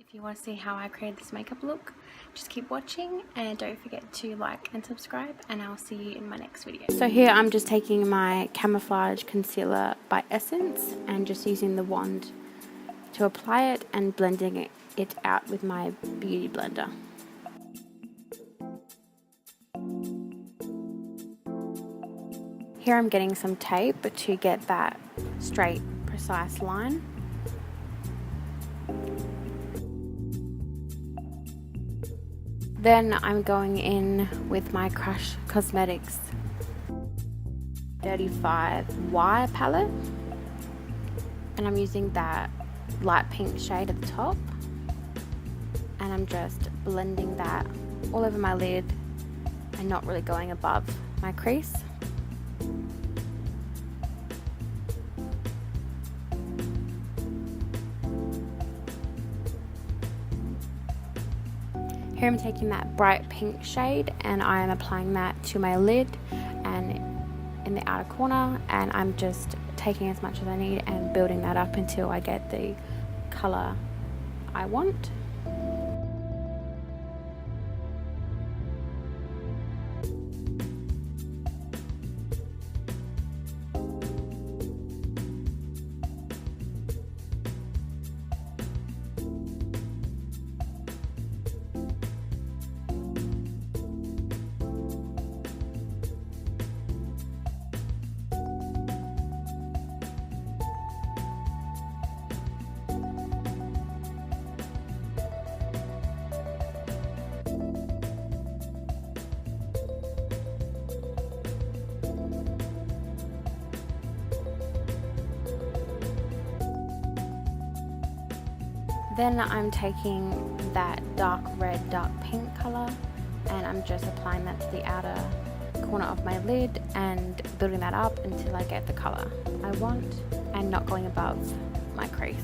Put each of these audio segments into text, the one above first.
If you want to see how I created this makeup look, just keep watching and don't forget to like and subscribe, and I'll see you in my next video. So here I'm just taking my Camouflage concealer by Essence and just using the wand to apply it and blending it out with my beauty blender. Here I'm getting some tape to get that straight, precise line. Then I'm going in with my Crush Cosmetics 35Y palette, and I'm using that light pink shade at the top, and I'm just blending that all over my lid and not really going above my crease. Here I'm taking that bright pink shade and I am applying that to my lid and in the outer corner, and I'm just taking as much as I need and building that up until I get the colour I want. Then I'm taking that dark red, dark pink colour and I'm just applying that to the outer corner of my lid and building that up until I get the colour I want and not going above my crease.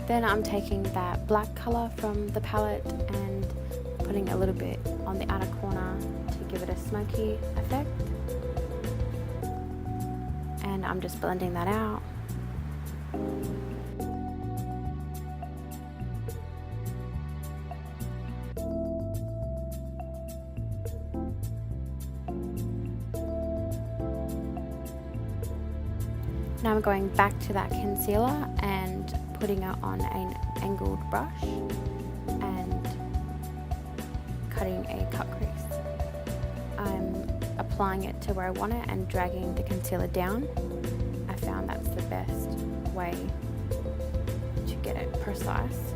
Then I'm taking that black colour from the palette and putting a little bit on the outer corner to give it a smoky effect, and I'm just blending that out. Now I'm going back to that concealer and putting it on an angled brush and cutting a cut crease. I'm applying it to where I want it and dragging the concealer down. I found that's the best way to get it precise.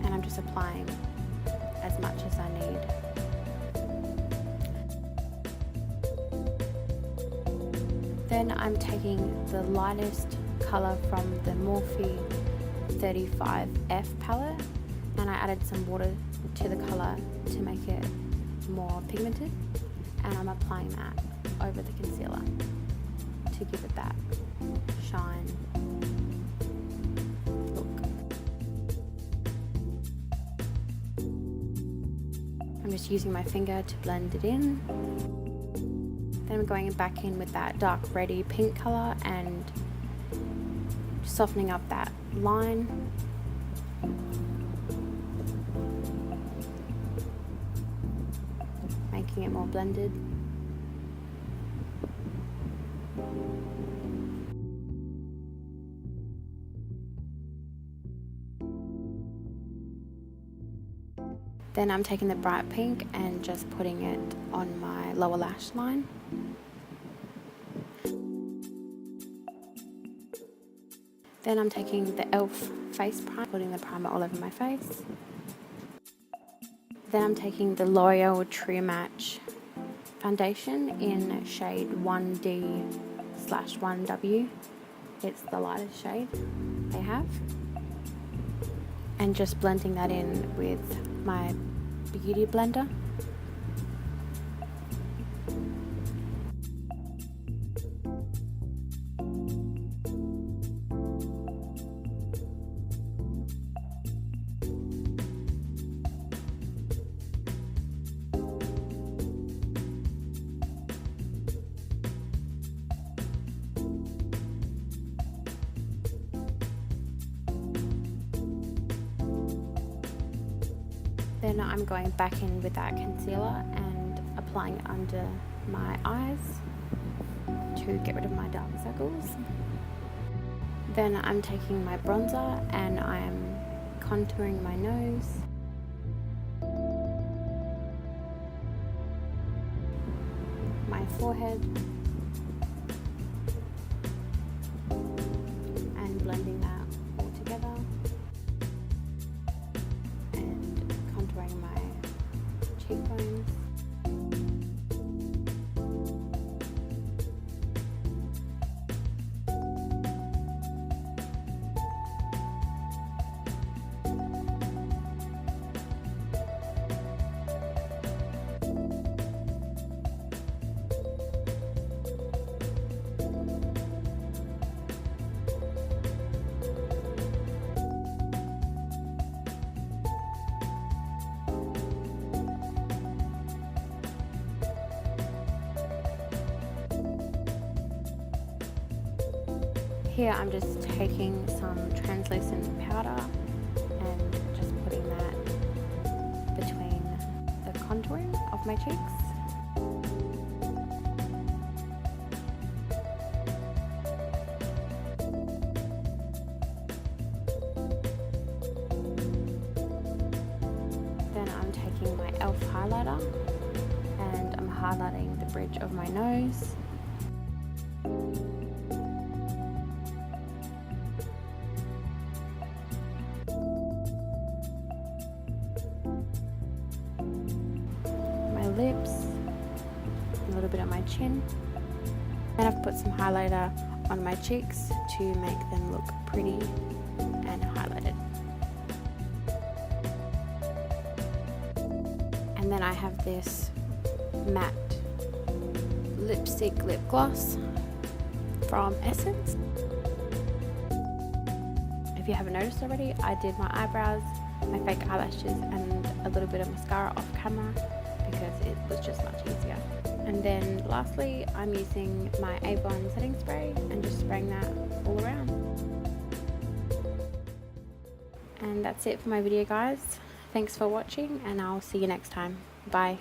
And I'm just applying as much as I need. Then I'm taking the lightest colour from the Morphe 35F palette and I added some water to the colour to make it more pigmented, and I'm applying that over the concealer to give it that shine look. I'm just using my finger to blend it in. Then I'm going back in with that dark reddy pink colour and softening up that line. Making it more blended. Then I'm taking the bright pink and just putting it on my lower lash line. Then I'm taking the e.l.f. face primer, putting the primer all over my face. Then I'm taking the Loreal True Match foundation in shade 1D/1W. It's the lightest shade they have. And just blending that in with my beauty blender. Then I'm going back in with that concealer and applying it under my eyes to get rid of my dark circles. Then I'm taking my bronzer and I'm contouring my nose, my forehead, and blending that all together, and contouring my cheekbones. Here I'm just taking some translucent powder and just putting that between the contouring of my cheeks. Then I'm taking my e.l.f. highlighter and I'm highlighting the bridge of my nose. Lips, a little bit on my chin, and I've put some highlighter on my cheeks to make them look pretty and highlighted. And then I have this matte lipstick lip gloss from Essence. If you haven't noticed already, I did my eyebrows, my fake eyelashes, and a little bit of mascara off camera, because it was just much easier. And then lastly, I'm using my Avon setting spray and just spraying that all around. And that's it for my video, guys. Thanks for watching, and I'll see you next time. Bye.